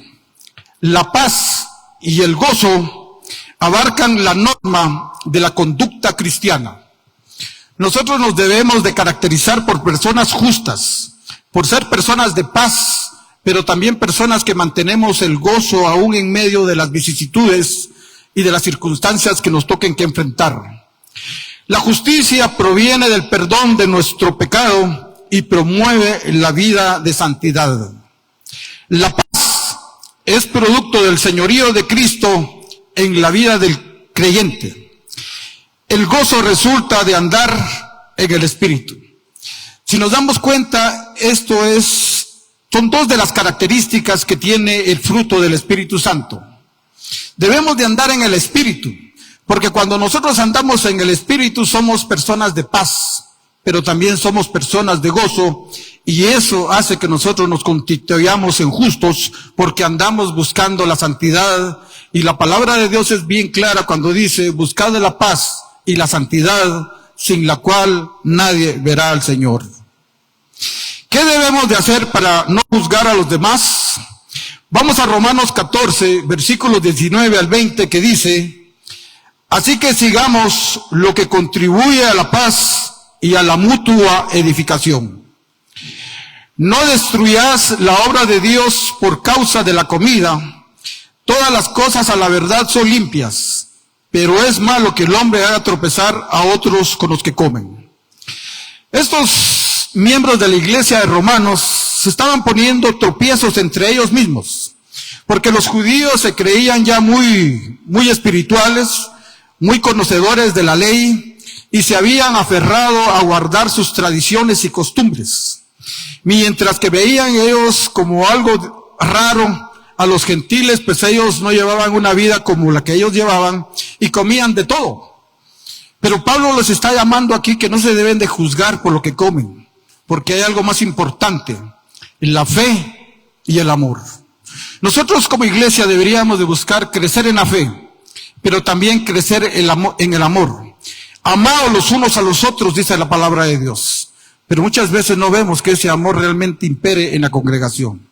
la paz y el gozo abarcan la norma de la conducta cristiana. Nosotros nos debemos de caracterizar por personas justas, por ser personas de paz, pero también personas que mantenemos el gozo aún en medio de las vicisitudes y de las circunstancias que nos toquen que enfrentar. La justicia proviene del perdón de nuestro pecado y promueve la vida de santidad. La paz es producto del señorío de Cristo en la vida del creyente. El gozo resulta de andar en el Espíritu. Si nos damos cuenta, son dos de las características que tiene el fruto del Espíritu Santo. Debemos de andar en el Espíritu, porque cuando nosotros andamos en el Espíritu somos personas de paz, pero también somos personas de gozo, y eso hace que nosotros nos constituyamos en justos, porque andamos buscando la santidad, y la palabra de Dios es bien clara cuando dice, buscad la paz y la santidad, sin la cual nadie verá al Señor. ¿Qué debemos de hacer para no juzgar a los demás? Vamos a Romanos 14, versículos 19 al 20, que dice, así que sigamos lo que contribuye a la paz y a la mutua edificación. No destruyas la obra de Dios por causa de la comida. Todas las cosas a la verdad son limpias, pero es malo que el hombre haga tropezar a otros con los que comen. Estos miembros de la iglesia de Romanos se estaban poniendo tropiezos entre ellos mismos, porque los judíos se creían ya muy espirituales, muy conocedores de la ley, y se habían aferrado a guardar sus tradiciones y costumbres, mientras que veían ellos como algo raro a los gentiles, pues ellos no llevaban una vida como la que ellos llevaban y comían de todo. Pero Pablo les está llamando aquí que no se deben de juzgar por lo que comen, porque hay algo más importante, la fe y el amor. Nosotros como iglesia deberíamos de buscar crecer en la fe, pero también crecer en el amor. Amaos los unos a los otros, dice la palabra de Dios. Pero muchas veces no vemos que ese amor realmente impere en la congregación.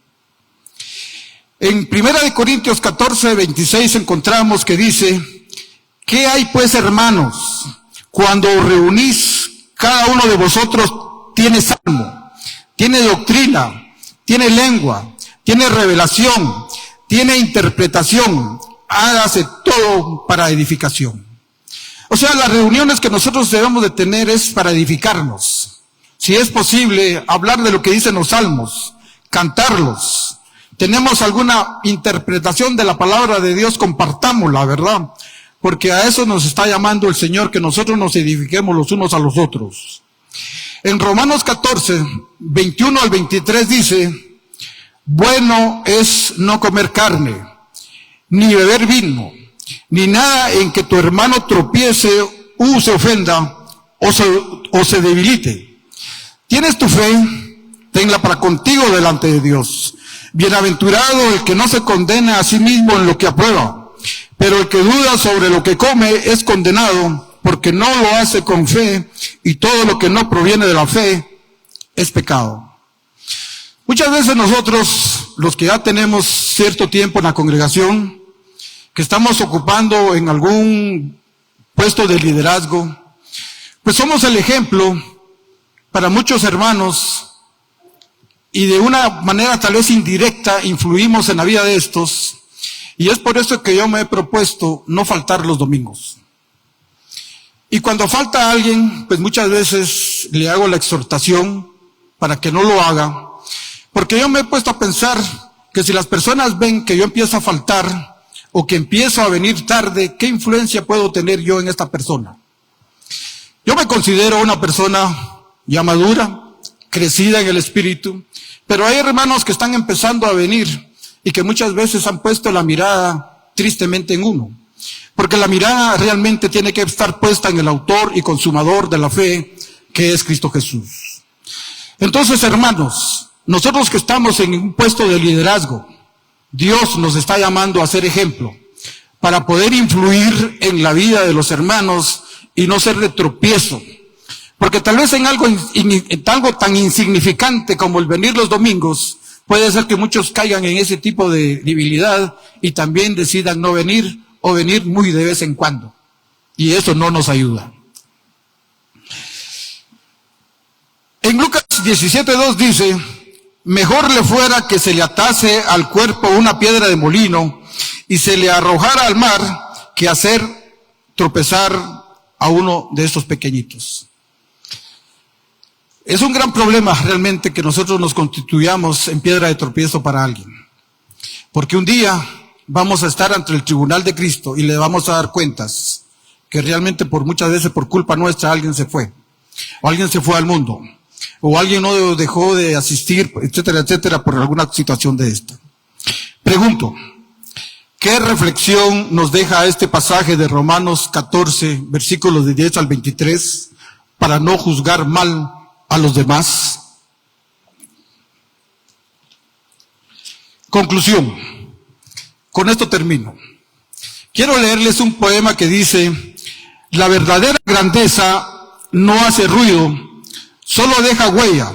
En 1 Corintios 14, 26 encontramos que dice: ¿qué hay pues, hermanos? Cuando os reunís, cada uno de vosotros tiene salmo, tiene doctrina, tiene lengua, tiene revelación, tiene interpretación. Hágase todo para edificación. O sea, las reuniones que nosotros debemos de tener es para edificarnos. Si es posible, hablar de lo que dicen los salmos, cantarlos. Tenemos alguna interpretación de la palabra de Dios, compartámosla, ¿verdad? Porque a eso nos está llamando el Señor, que nosotros nos edifiquemos los unos a los otros. En Romanos 14, 21 al 23 dice: bueno es no comer carne, ni beber vino, ni nada en que tu hermano tropiece se ofenda o se debilite. ¿Tienes tu fe? Tenla para contigo delante de Dios. Bienaventurado el que no se condena a sí mismo en lo que aprueba, pero el que duda sobre lo que come es condenado, porque no lo hace con fe, y todo lo que no proviene de la fe es pecado. Muchas veces nosotros, los que ya tenemos cierto tiempo en la congregación, que estamos ocupando en algún puesto de liderazgo, pues somos el ejemplo para muchos hermanos, y de una manera tal vez indirecta influimos en la vida de estos, y es por eso que yo me he propuesto no faltar los domingos. Y cuando falta alguien, pues muchas veces le hago la exhortación para que no lo haga, porque yo me he puesto a pensar que si las personas ven que yo empiezo a faltar o que empiezo a venir tarde, ¿qué influencia puedo tener yo en esta persona? Yo me considero una persona ya madura, crecida en el espíritu, pero hay hermanos que están empezando a venir y que muchas veces han puesto la mirada tristemente en uno, porque la mirada realmente tiene que estar puesta en el autor y consumador de la fe, que es Cristo Jesús. Entonces, hermanos, nosotros que estamos en un puesto de liderazgo, Dios nos está llamando a ser ejemplo para poder influir en la vida de los hermanos y no ser de tropiezo. Porque tal vez en algo tan insignificante como el venir los domingos, puede ser que muchos caigan en ese tipo de debilidad y también decidan no venir o venir muy de vez en cuando. Y eso no nos ayuda. En Lucas 17:2 dice: mejor le fuera que se le atase al cuerpo una piedra de molino y se le arrojara al mar, que hacer tropezar a uno de estos pequeñitos. Es un gran problema realmente que nosotros nos constituyamos en piedra de tropiezo para alguien. Porque un día vamos a estar ante el tribunal de Cristo y le vamos a dar cuentas que realmente muchas veces por culpa nuestra alguien se fue. O alguien se fue al mundo. O alguien no dejó de asistir, etcétera, etcétera, por alguna situación de esta. Pregunto, ¿qué reflexión nos deja este pasaje de Romanos 14, versículos de 10 al 23, para no juzgar mal a los demás? Conclusión. Con esto termino. Quiero leerles un poema que dice: la verdadera grandeza no hace ruido, solo deja huella.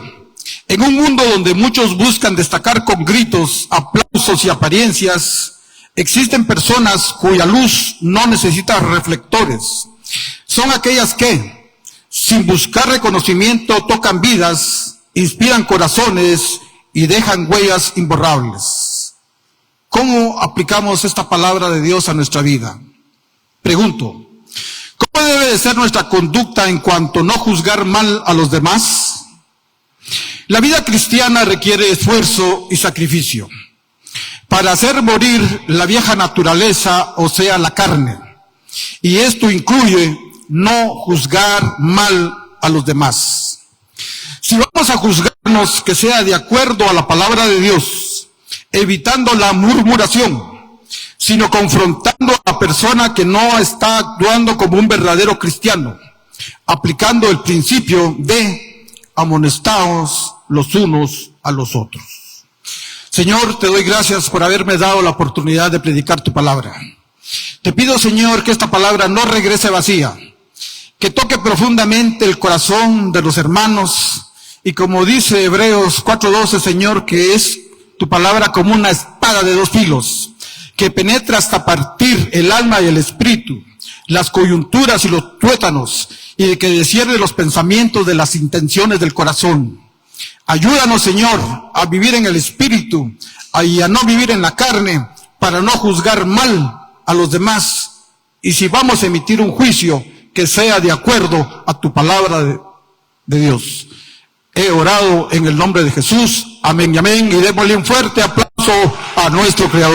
En un mundo donde muchos buscan destacar con gritos, aplausos y apariencias, existen personas cuya luz no necesita reflectores. Son aquellas que, sin buscar reconocimiento, tocan vidas, inspiran corazones y dejan huellas imborrables. ¿Cómo aplicamos esta palabra de Dios a nuestra vida? Pregunto, ¿cómo debe de ser nuestra conducta en cuanto a no juzgar mal a los demás? La vida cristiana requiere esfuerzo y sacrificio para hacer morir la vieja naturaleza, o sea, la carne. Y esto incluye no juzgar mal a los demás. Si vamos a juzgarnos, que sea de acuerdo a la palabra de Dios, evitando la murmuración, sino confrontando a la persona que no está actuando como un verdadero cristiano, aplicando el principio de amonestaos los unos a los otros. Señor, te doy gracias por haberme dado la oportunidad de predicar tu palabra. Te pido, Señor, que esta palabra no regrese vacía, que toque profundamente el corazón de los hermanos, y como dice Hebreos 4:12, Señor, que es tu palabra como una espada de dos filos, que penetra hasta partir el alma y el espíritu, las coyunturas y los tuétanos, y de que discierne los pensamientos de las intenciones del corazón. Ayúdanos, Señor, a vivir en el espíritu y a no vivir en la carne, para no juzgar mal a los demás. Y si vamos a emitir un juicio, que sea de acuerdo a tu palabra de Dios. He orado en el nombre de Jesús. Amén y amén. Y démosle un fuerte aplauso a nuestro Creador.